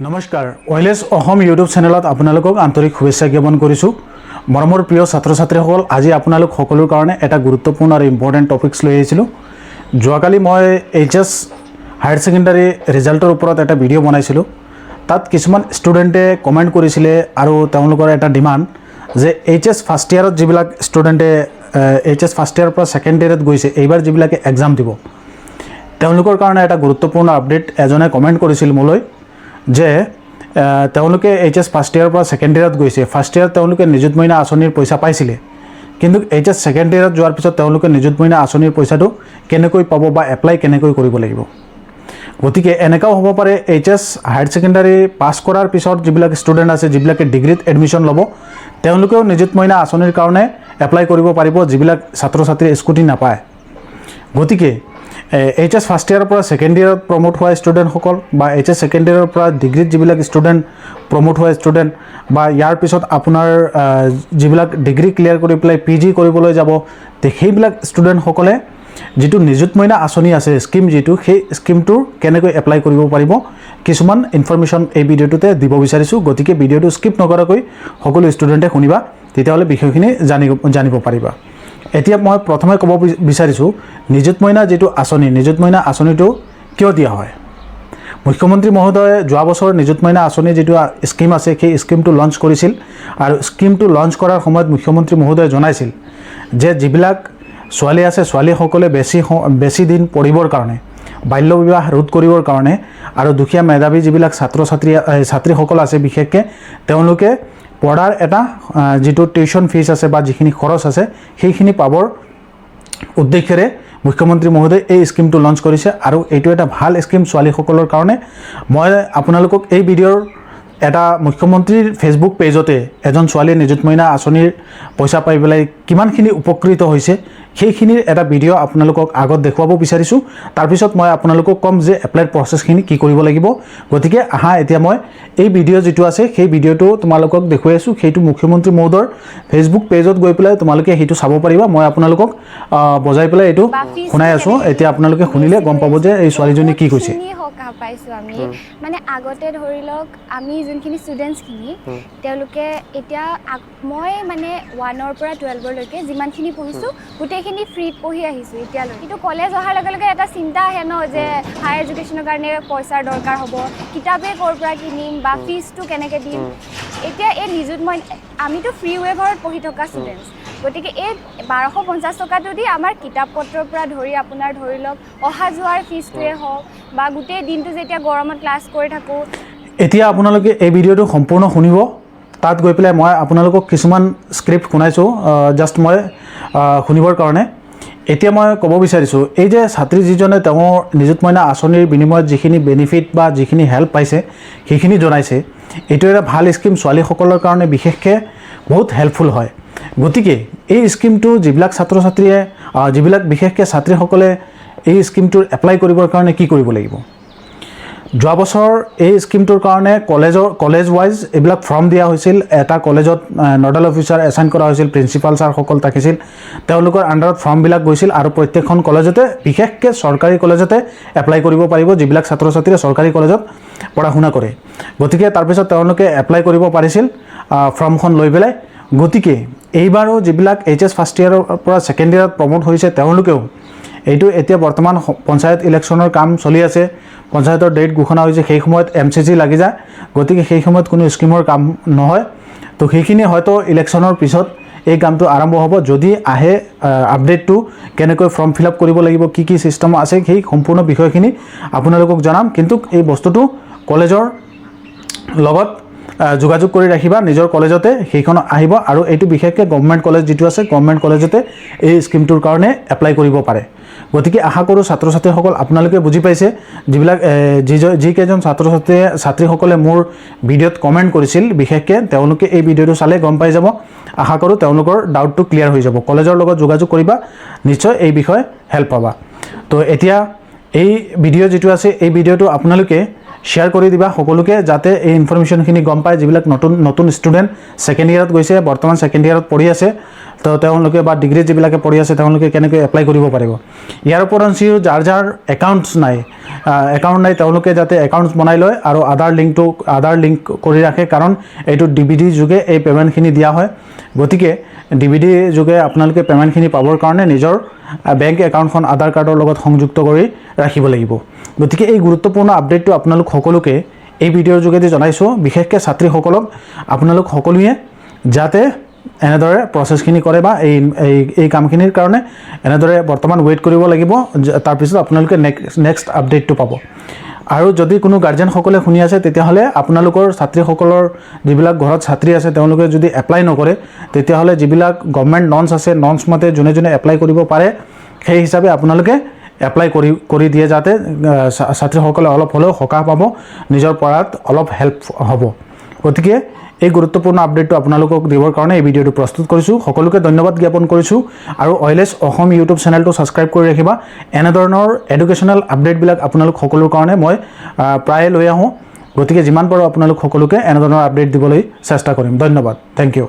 নমস্কাৰ ওয়েলেছ অসম ইউটিউব চেনেলত আপোনালোকক আন্তৰিক শুভেচ্ছা জ্ঞাপন কৰিছোঁ মৰমৰ প্ৰিয় ছাত্ৰ ছাত্ৰীসকল আজি আপোনালোক সকলোৰ কাৰণে এটা গুৰুত্বপূৰ্ণ আৰু ইম্পৰ্টেণ্ট টপিকছ লৈ আহিছিলোঁ যোৱাকালি মই এইচএছ হায়াৰ সেকেন্ডাৰী ৰিজাল্টৰ ওপৰত এটা ভিডিঅ' বনাইছিলোঁ তাত কিছুমান ষ্টুডেণ্টে কমেণ্ট কৰিছিলে আৰু তেওঁলোকৰ এটা ডিমাণ্ড যে এইচএছ ফাৰ্ষ্ট ইয়াৰত যিবিলাক ষ্টুডেণ্টে এইচএছ ফাৰ্ষ্ট ইয়াৰৰ পৰা ছেকেণ্ড ইয়াৰত গৈছে এইবাৰ যিবিলাকে এক্সাম দিব তেওঁলোকৰ কাৰণে এটা গুৰুত্বপূৰ্ণ আপডেট এজনে কমেণ্ট কৰিছিল মোলৈ যে তেওঁলোকে এইচএছ ফাৰ্ষ্ট ইয়াৰৰ পৰা ছেকেণ্ড ইয়াৰত গৈছে ফাৰ্ষ্ট ইয়াৰত তেওঁলোকে নিযুত মইনা আঁচনিৰ পইচা পাইছিলে কিন্তু এইচএছ ছেকেণ্ড ইয়াৰত যোৱাৰ পিছত তেওঁলোকে নিযুত মইনা আঁচনিৰ পইচাটো কেনেকৈ পাব বা এপ্লাই কেনেকৈ কৰিব লাগিব গতিকে এনেকাও হ'ব পাৰে এইচএছ হায়াৰ সেকেন্ডাৰী পাছ কৰাৰ পিছত যিবিলাক ষ্টুডেণ্ট আছে যিবিলাকে ডিগ্ৰীত এডমিশ্যন ল'ব তেওঁলোকেও নিযুত মইনা আঁচনিৰ কাৰণে এপ্লাই কৰিব পাৰিব যিবিলাক ছাত্ৰ ছাত্ৰীয়ে স্কুটি নাপায় গতিকে এইচএছ ফাৰ্ষ্ট ইয়াৰৰ পৰা ছেকেণ্ড ইয়াৰত প্ৰমোট হোৱা ষ্টুডেণ্টসকল বা এইচএছ ছেকেণ্ড ইয়াৰৰ পৰা ডিগ্ৰীত যিবিলাক ষ্টুডেণ্ট প্ৰমোট হোৱা ষ্টুডেণ্ট বা ইয়াৰ পিছত আপোনাৰ যিবিলাক ডিগ্ৰী ক্লিয়াৰ কৰি পেলাই পিজি কৰিবলৈ যাব সেইবিলাক ষ্টুডেণ্টসকলে যিটো নিযুত মইনা আঁচনি আছে স্কিম যিটো সেই স্কিমটোৰ কেনেকৈ এপ্লাই কৰিব পাৰিব কিছুমান ইনফৰমেশ্যন এই ভিডিঅ'টোতে দিব বিচাৰিছোঁ গতিকে ভিডিঅ'টো স্কিপ নকৰাকৈ সকলো ষ্টুডেণ্টে শুনিবা তেতিয়াহ'লে বিষয়খিনি জানিব পাৰিবা এতিয়া মই প্ৰথমে ক'ব বিচাৰিছোঁ নিযুত মইনা যিটো আঁচনি নিযুত মইনা আঁচনিটো কিয় দিয়া হয় মুখ্যমন্ত্ৰী মহোদয়ে যোৱা বছৰ নিযুত মইনা আঁচনি যিটো স্কিম আছে সেই স্কিমটো লঞ্চ কৰিছিল আৰু স্কিমটো লঞ্চ কৰাৰ সময়ত মুখ্যমন্ত্ৰী মহোদয়ে জনাইছিল যে যিবিলাক ছোৱালী আছে ছোৱালীসকলে বেছি দিন পঢ়িবৰ কাৰণে বাল্য বিবাহ ৰোধ কৰিবৰ কাৰণে আৰু দুখীয়া মেধাৱী যিবিলাক ছাত্ৰীসকল আছে বিশেষকৈ তেওঁলোকে পঢ়াৰ এটা যিটো টিউশ্যন ফিজ আছে বা যিখিনি খৰচ আছে সেইখিনি পাবৰ উদ্দেশ্যেৰে মুখ্যমন্ত্ৰী মহোদয়ে এই স্কিমটো লঞ্চ কৰিছে আৰু এইটো এটা ভাল স্কিম ছোৱালীসকলৰ কাৰণে মই আপোনালোকক এই ভিডিঅ'ৰ এটা মুখ্যমন্ত্ৰীৰ ফেচবুক পেজতে এজন ছোৱালীয়ে নিযুত মইনা আঁচনিৰ পইচা পাই পেলাই কিমানখিনি উপকৃত হৈছে সেইখিনিৰ এটা ভিডিঅ' আপোনালোকক আগত দেখুৱাব বিচাৰিছোঁ তাৰপিছত মই আপোনালোকক ক'ম যে এপ্লাইৰ প্ৰচেছখিনি কি কৰিব লাগিব গতিকে আহা এতিয়া মই এই ভিডিঅ' যিটো আছে সেই ভিডিঅ'টো তোমালোকক দেখুৱাই আছোঁ সেইটো মুখ্যমন্ত্ৰী মহোদয়ৰ ফেচবুক পেজত গৈ পেলাই তোমালোকে সেইটো চাব পাৰিবা মই আপোনালোকক বজাই পেলাই এইটো শুনাই আছোঁ এতিয়া আপোনালোকে শুনিলে গম পাব যে এই ছোৱালীজনী কি কৈছে পাইছোঁ আমি মানে আগতে ধৰি লওক আমি যোনখিনি ষ্টুডেণ্টছখিনি তেওঁলোকে এতিয়া মই মানে 1ৰ পৰা 12লৈকে যিমানখিনি পঢ়িছোঁ গোটেইখিনি ফ্ৰীত পঢ়ি আহিছোঁ এতিয়ালৈ কিন্তু কলেজ অহাৰ লগে লগে এটা চিন্তা আহে ন যে হায়াৰ এডুকেশ্যনৰ কাৰণে পইচাৰ দৰকাৰ হ'ব কিতাপে ক'ৰ পৰা কিনিম বা ফিজটো কেনেকৈ দিম এতিয়া এই নিযুত মইনা আমিতো ফ্ৰী ৱেভাৰত পঢ়ি থকা ষ্টুডেণ্টছ গতিকে এই 1250 টকাটো দি আমাৰ কিতাপ পত্ৰৰ পৰা ধৰি আপোনাৰ ধৰি লওক অহা যোৱাৰ ফিজটোৱে হওক বা গোটেই দিনটো যেতিয়া গৰমত ক্লাছ কৰি থাকোঁ এতিয়া আপোনালোকে এই ভিডিঅ'টো সম্পূৰ্ণ শুনিব তাত গৈ পেলাই মই আপোনালোকক কিছুমান স্ক্ৰিপ্ট শুনাইছোঁ জাষ্ট মই শুনিবৰ কাৰণে এতিয়া মই ক'ব বিচাৰিছোঁ এই যে ছাত্ৰী যিজনে তেওঁৰ নিযুত মইনা আঁচনিৰ বিনিময়ত যিখিনি বেনিফিট বা যিখিনি হেল্প পাইছে সেইখিনি জনাইছে এইটো এটা ভাল স্কিম ছোৱালীসকলৰ কাৰণে বিশেষকৈ বহুত হেল্পফুল হয় গতিকে এই স্কিমটো যিবিলাক ছাত্ৰ ছাত্ৰীয়ে যিবিলাক বিশেষকৈ ছাত্ৰীসকলে এই স্কিমটোৰ এপ্লাই কৰিবৰ কাৰণে কি কৰিব লাগিব যোৱা বছৰ এই স্কিমটোৰ কাৰণে কলেজ ৱাইজ এইবিলাক ফৰ্ম দিয়া হৈছিল এটা কলেজত নডেল অফিচাৰ এছাইন কৰা হৈছিল প্ৰিন্সিপাল ছাৰসকল থাকিছিল তেওঁলোকৰ আণ্ডাৰত ফৰ্মবিলাক গৈছিল আৰু প্ৰত্যেকখন কলেজতে বিশেষকৈ চৰকাৰী কলেজতে এপ্লাই কৰিব পাৰিব যিবিলাক ছাত্ৰ ছাত্ৰীয়ে চৰকাৰী কলেজত পঢ়া শুনা কৰে গতিকে তাৰপিছত তেওঁলোকে এপ্লাই কৰিব পাৰিছিল ফৰ্মখন লৈ পেলাই গতিকে এইবাৰো যিবিলাক এইচএছ ফাৰ্ষ্ট ইয়াৰৰ পৰা ছেকেণ্ড ইয়াৰত প্ৰমোট হৈছে তেওঁলোকেও এইটো এতিয়া বৰ্তমান পঞ্চায়ত ইলেকশ্যনৰ কাম চলি আছে পঞ্চায়তৰ ডেট ঘোষণা হৈছে সেই সময়ত এমচিজি লাগি যায় গতিকে সেই সময়ত কোনো স্কিমৰ কাম নহয় তো সেইখিনি হয়তো ইলেকশ্যনৰ পিছত এই কামটো আৰম্ভ হ'ব যদি আহে আপডেটটো কেনেকৈ ফৰ্ম ফিল আপ কৰিব লাগিব কি কি ছিষ্টেম আছে সেই সম্পূৰ্ণ বিষয়খিনি আপোনালোকক জনাম কিন্তু এই বস্তুটো কলেজৰ লগত যোগাযোগ কৰি ৰাখিবা নিজৰ কলেজতে সেইখন আহিব আৰু এইটো বিশেষকৈ গভৰ্ণমেণ্ট কলেজ যিটো আছে গভৰ্ণমেণ্ট কলেজতে এই স্কিমটোৰ কাৰণে এপ্লাই কৰিব পাৰে গতিকে আশা কৰোঁ ছাত্ৰ ছাত্ৰীসকল আপোনালোকে বুজি পাইছে যিবিলাক যিকেইজন ছাত্ৰীসকলে মোৰ ভিডিঅ'ত কমেণ্ট কৰিছিল বিশেষকৈ তেওঁলোকে এই ভিডিঅ'টো চালে গম পাই যাব আশা কৰোঁ তেওঁলোকৰ ডাউটটো ক্লিয়াৰ হৈ যাব কলেজৰ লগত যোগাযোগ কৰিবা নিশ্চয় এই বিষয়ে হেল্প পাবা তো এতিয়া এই ভিডিঅ' যিটো আছে এই ভিডিঅ'টো আপোনালোকে শ্বেয়াৰ কৰি দিবা সকলোকে, যাতে এই ইনফৰমেশ্যনখিনি গম পায় যিবিলাক নতুন ষ্টুডেণ্ট ছেকেণ্ড ইয়েৰত গৈছে, বৰ্তমান ছেকেণ্ড ইয়েৰত পঢ়ি আছে, তো তেওঁলোকে বা ডিগ্ৰী যিবিলাকে পঢ়ি আছে তেওঁলোকে কেনেকৈ এপ্লাই কৰিব পাৰিব। ইয়াৰ ওপৰঞ্চিও যাৰ একাউণ্টছ নাই তেওঁলোকে যাতে একাউণ্টছ বনাই লয় আৰু আধাৰ লিংক কৰি ৰাখে, কাৰণ এইটো DVD যোগে এই পে'মেণ্টখিনি দিয়া হয়। গতিকে DVD যোগে আপোনালোকে পে'মেণ্টখিনি পাবৰ কাৰণে নিজৰ বেংক একাউণ্টখন আধাৰ কাৰ্ডৰ লগত সংযুক্ত কৰি ৰাখিব লাগিব। গতিকে এই গুৰুত্বপূৰ্ণ আপডেটটো আপোনালোক সকলোকে এই ভিডিঅ'ৰ যোগেদি জনাইছোঁ, বিশেষকৈ ছাত্ৰীসকলক আপোনালোক সকলোৱে যাতে এনেদৰে প্ৰচেছখিনি কৰে বা এই কামখিনিৰ কাৰণে এনেদৰে বৰ্তমান ৱেইট কৰিব লাগিব, তাৰপিছত আপোনালোকে নেক্সট আপডেটটো পাব। আৰু যদি কোনো গাৰ্জেনসকলে শুনি আছে তেতিয়াহ'লে আপোনালোকৰ ছাত্ৰীসকলৰ যিবিলাক ঘৰত ছাত্ৰী আছে তেওঁলোকে যদি এপ্লাই নকৰে, তেতিয়াহ'লে যিবিলাক গভৰ্ণমেণ্ট নৰ্মছ আছে, নৰ্মছ মতে যোনে এপ্লাই কৰিব পাৰে সেই হিচাপে আপোনালোকে এপ্লাই কৰি দিয়ে, যাতে ছাত্ৰীসকলে অলপ হ'লেও সকাহ পাব, নিজৰ পঢ়াত অলপ হেল্প হ'ব। গতিকে এই গুৰুত্বপূৰ্ণ আপডেটটো আপোনালোকক দিবৰ কাৰণে এই ভিডিঅ'টো প্ৰস্তুত কৰিছোঁ। সকলোকে ধন্যবাদ জ্ঞাপন কৰিছোঁ আৰু অইলেছ অসম ইউটিউব চেনেলটো ছাবস্ক্ৰাইব কৰি ৰাখিবা। এনেধৰণৰ এডুকেশ্যনেল আপডেটবিলাক আপোনালোক সকলোৰ কাৰণে মই প্ৰায়ে লৈ আহোঁ। গতিকে যিমান পাৰোঁ আপোনালোক সকলোকে এনেধৰণৰ আপডেট দিবলৈ চেষ্টা কৰিম। ধন্যবাদ, থেংক ইউ।